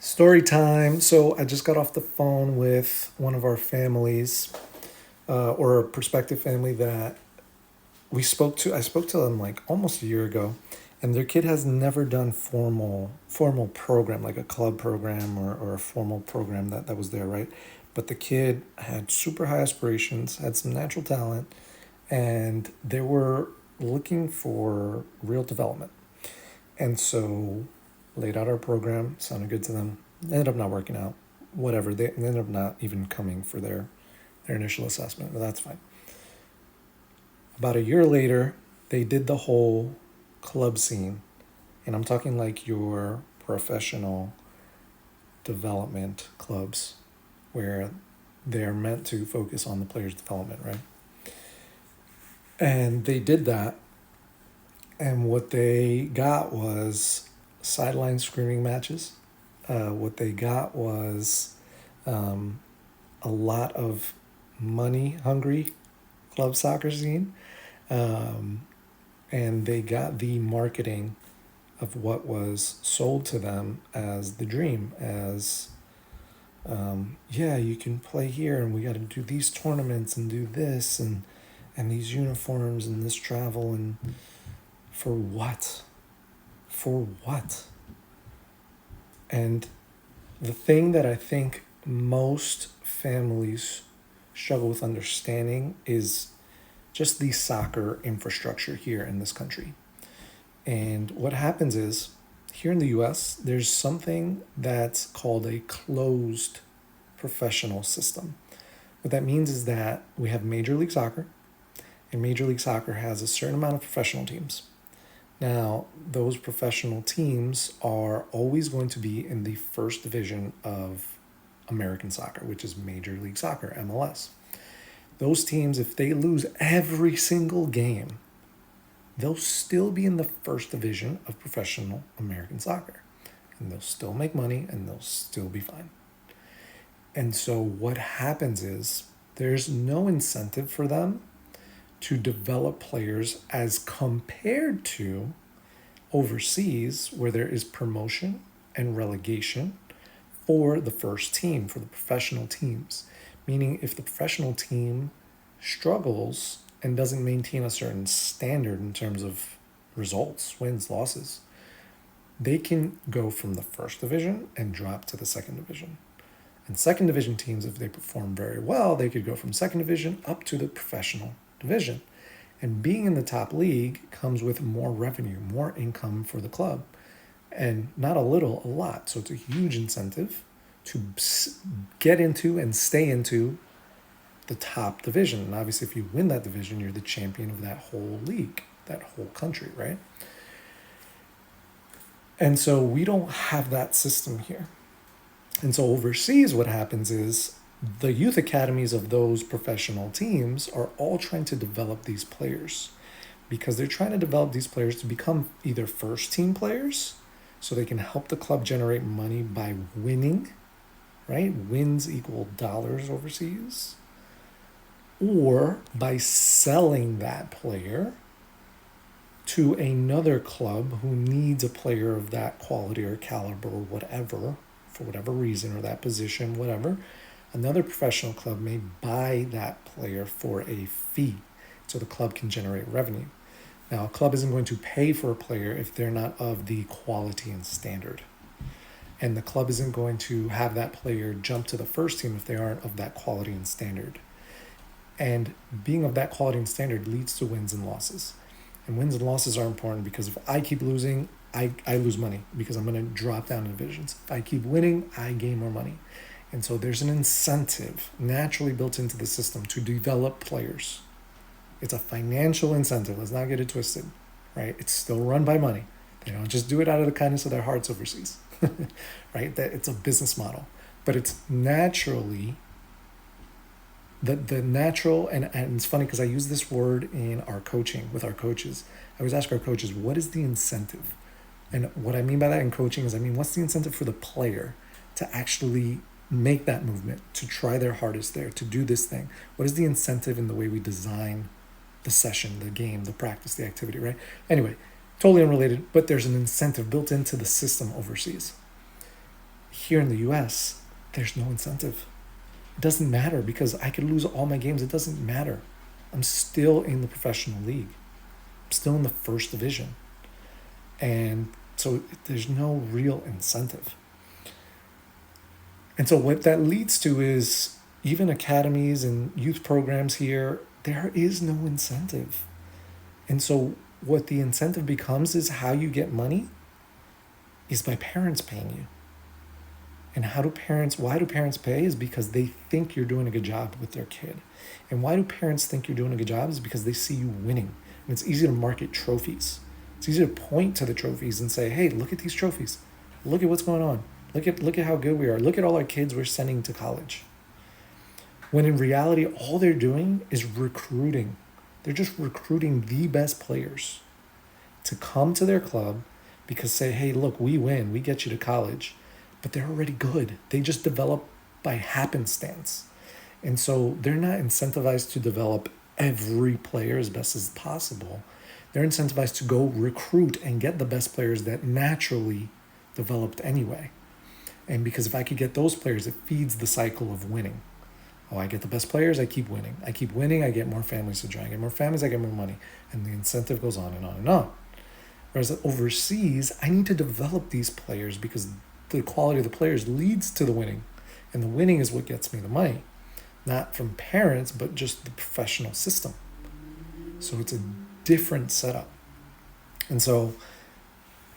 Story time. So I just got off the phone with one of our families, or a prospective family that we spoke to. I spoke to them like almost a year ago, and their kid has never done formal program like a club program or a formal program that was there, right? But the kid had super high aspirations, had some natural talent, and they were looking for real development. And so laid out our program, sounded good to them. Ended up not working out. Whatever. They ended up not even coming for their initial assessment, but that's fine. About a year later, they did the whole club scene. And I'm talking like your professional development clubs where they're meant to focus on the player's development, right? And they did that. And what they got was sideline screaming matches. What they got was um, a lot of money hungry club soccer scene. Um, and they got the marketing of what was sold to them as the dream, as yeah, you can play here, and we got to do these tournaments and do this and these uniforms and this travel, and for what? For what? And the thing that I think most families struggle with understanding is just the soccer infrastructure here in this country. And what happens is, here in the US, there's something that's called a closed professional system. What that means is that we have Major League Soccer, and Major League Soccer has a certain amount of professional teams. Now, those professional teams are always going to be in the first division of American soccer, which is Major League Soccer, MLS. Those teams, if they lose every single game, they'll still be in the first division of professional American soccer. And they'll still make money and they'll still be fine. And so what happens is there's no incentive for them to develop players as compared to overseas, where there is promotion and relegation for the first team, for the professional teams. Meaning, if the professional team struggles and doesn't maintain a certain standard in terms of results, wins, losses, they can go from the first division and drop to the second division. And second division teams, if they perform very well, they could go from second division up to the professional division. And being in the top league comes with more revenue, more income for the club. And not a little, a lot. So it's a huge incentive to get into and stay into the top division. And obviously, if you win that division, you're the champion of that whole league, that whole country, right? And so we don't have that system here. And so overseas, what happens is the youth academies of those professional teams are all trying to develop these players because they're trying to develop these players to become either first team players so they can help the club generate money by winning, right? Wins equal dollars overseas, or by selling that player to another club who needs a player of that quality or caliber or whatever, for whatever reason, or that position, whatever. Another professional club may buy that player for a fee so the club can generate revenue. Now, a club isn't going to pay for a player if they're not of the quality and standard. And the club isn't going to have that player jump to the first team if they aren't of that quality and standard. And being of that quality and standard leads to wins and losses. And wins and losses are important because if I keep losing, I lose money because I'm going to drop down in divisions. If I keep winning, I gain more money. And so there's an incentive naturally built into the system to develop players. It's a financial incentive. Let's not get it twisted, right? It's still run by money. They don't just do it out of the kindness of their hearts overseas, right? That it's a business model, but it's naturally the natural, and it's funny because I use this word in our coaching with our coaches. I always ask our coaches, what is the incentive? And what I mean by that in coaching is, I mean, what's the incentive for the player to actually make that movement, to try their hardest there, to do this thing? What is the incentive in the way we design the session, the game, the practice, the activity, right? Anyway, totally unrelated, but there's an incentive built into the system overseas. Here in the US, there's no incentive. It doesn't matter because I could lose all my games. It doesn't matter. I'm still in the professional league. I'm still in the first division. And so there's no real incentive. And so what that leads to is even academies and youth programs here, there is no incentive. And so what the incentive becomes is how you get money is by parents paying you. And why do parents pay is because they think you're doing a good job with their kid. And why do parents think you're doing a good job is because they see you winning. And it's easy to market trophies. It's easy to point to the trophies and say, hey, look at these trophies. Look at what's going on. Look at how good we are. Look at all our kids we're sending to college. When in reality, all they're doing is recruiting. They're just recruiting the best players to come to their club because say, hey, look, we win. We get you to college. But they're already good. They just develop by happenstance. And so they're not incentivized to develop every player as best as possible. They're incentivized to go recruit and get the best players that naturally developed anyway. And because if I could get those players, it feeds the cycle of winning. Oh, I get the best players, I keep winning. I keep winning, I get more families to join. I get more families, I get more money. And the incentive goes on and on and on. Whereas overseas, I need to develop these players because the quality of the players leads to the winning. And the winning is what gets me the money. Not from parents, but just the professional system. So it's a different setup. And so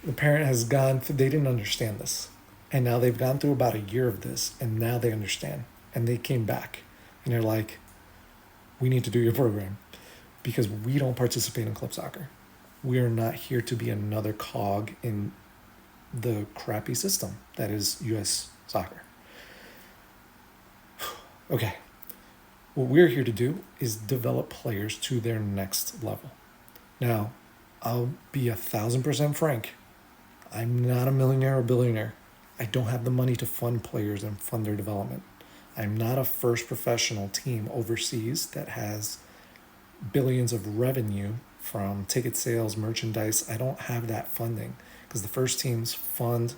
the parent has they didn't understand this. And now they've gone through about a year of this, and now they understand. And they came back, and they're like, we need to do your program because we don't participate in club soccer. We are not here to be another cog in the crappy system that is U.S. soccer. Okay. What we're here to do is develop players to their next level. Now, I'll be 1,000% frank. I'm not a millionaire or billionaire. I don't have the money to fund players and fund their development. I'm not a first professional team overseas that has billions of revenue from ticket sales, merchandise. I don't have that funding because the first teams fund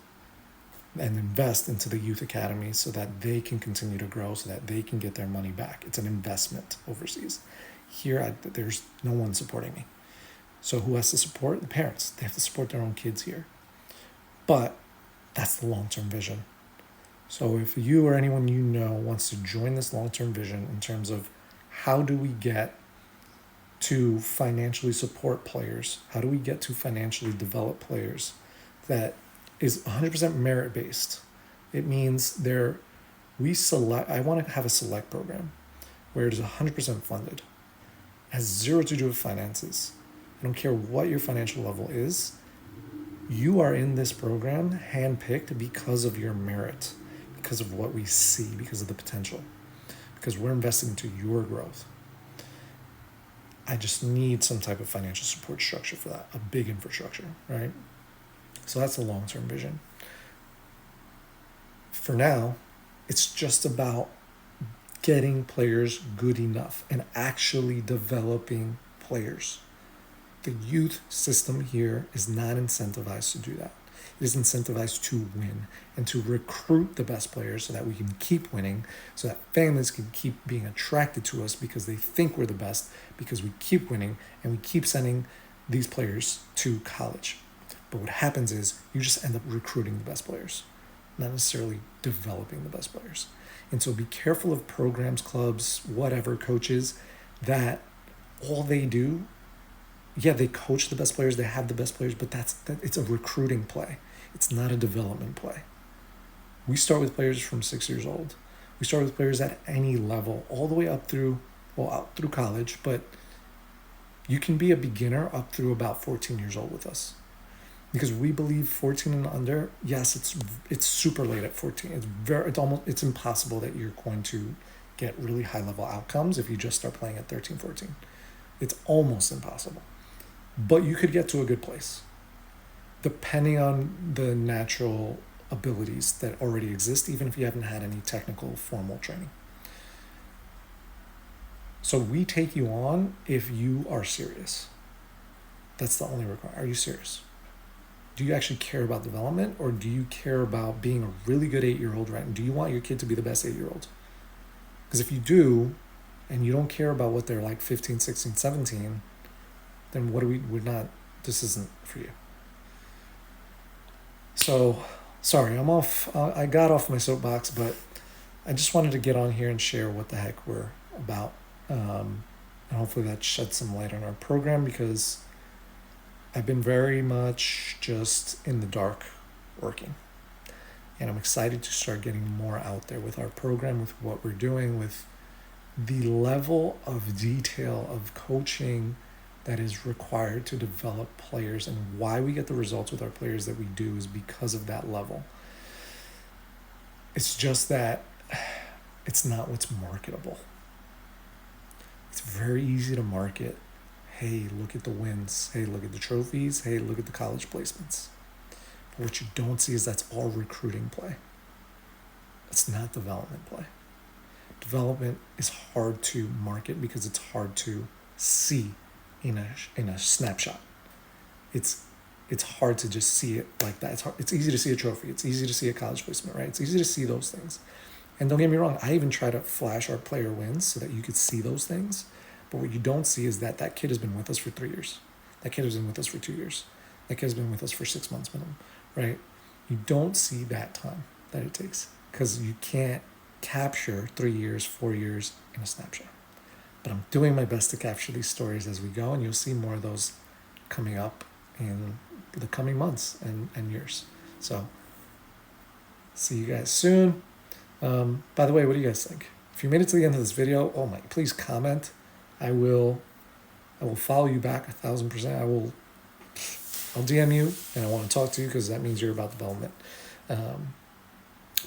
and invest into the youth academy so that they can continue to grow, so that they can get their money back. It's an investment overseas. Here, there's no one supporting me. So who has to support? The parents. They have to support their own kids here. But that's the long-term vision. So if you or anyone you know wants to join this long-term vision in terms of how do we get to financially support players, how do we get to financially develop players that is 100% merit-based. It means I want to have a select program where it is 100% funded. It has zero to do with finances. I don't care what your financial level is. You are in this program handpicked because of your merit, because of what we see, because of the potential, because we're investing into your growth. I just need some type of financial support structure for that, a big infrastructure, right? So that's the long-term vision. For now, it's just about getting players good enough and actually developing players. The youth system here is not incentivized to do that. It is incentivized to win and to recruit the best players so that we can keep winning, so that families can keep being attracted to us because they think we're the best, because we keep winning and we keep sending these players to college. But what happens is you just end up recruiting the best players, not necessarily developing the best players. And so be careful of programs, clubs, whatever, coaches, that all they do, yeah, they coach the best players, they have the best players, but it's a recruiting play. It's not a development play. We start with players from 6 years old. We start with players at any level, all the way up through college, but you can be a beginner up through about 14 years old with us. Because we believe 14 and under, yes, it's super late at 14. It's impossible that you're going to get really high level outcomes if you just start playing at 13, 14. It's almost impossible. But you could get to a good place, depending on the natural abilities that already exist, even if you haven't had any technical formal training. So we take you on if you are serious. That's the only requirement. Are you serious? do you actually care about development, or do you care about being a really good 8-year-old, right? And do you want your kid to be the best 8-year-old? Because if you do, and you don't care about what they're like 15, 16, 17, then we're not, this isn't for you. So, sorry, I got off my soapbox, but I just wanted to get on here and share what the heck we're about. And hopefully that sheds some light on our program, because I've been very much just in the dark working. And I'm excited to start getting more out there with our program, with what we're doing, with the level of detail of coaching that is required to develop players, and why we get the results with our players that we do is because of that level. It's just that it's not what's marketable. It's very easy to market. Hey, look at the wins. Hey, look at the trophies. Hey, look at the college placements. But what you don't see is that's all recruiting play. It's not development play. Development is hard to market because it's hard to see in a snapshot. It's hard to just see it like that. It's easy to see a trophy. It's easy to see a college placement, right? It's easy to see those things. And don't get me wrong, I even try to flash our player wins so that you could see those things. But what you don't see is that kid has been with us for 3 years. That kid has been with us for 2 years. That kid has been with us for 6 months minimum, right? You don't see that time that it takes, because you can't capture 3 years, 4 years in a snapshot. But I'm doing my best to capture these stories as we go, and you'll see more of those coming up in the coming months and years. So, see you guys soon. By the way, what do you guys think? If you made it to the end of this video, please comment. I will follow you back 1,000%. I'll DM you, and I want to talk to you, because that means you're about development.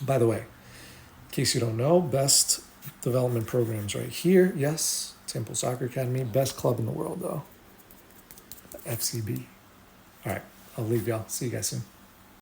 By the way, in case you don't know, best development programs right here. Yes, Temple Soccer Academy, best club in the world though. FCB. All right, I'll leave y'all. See you guys soon.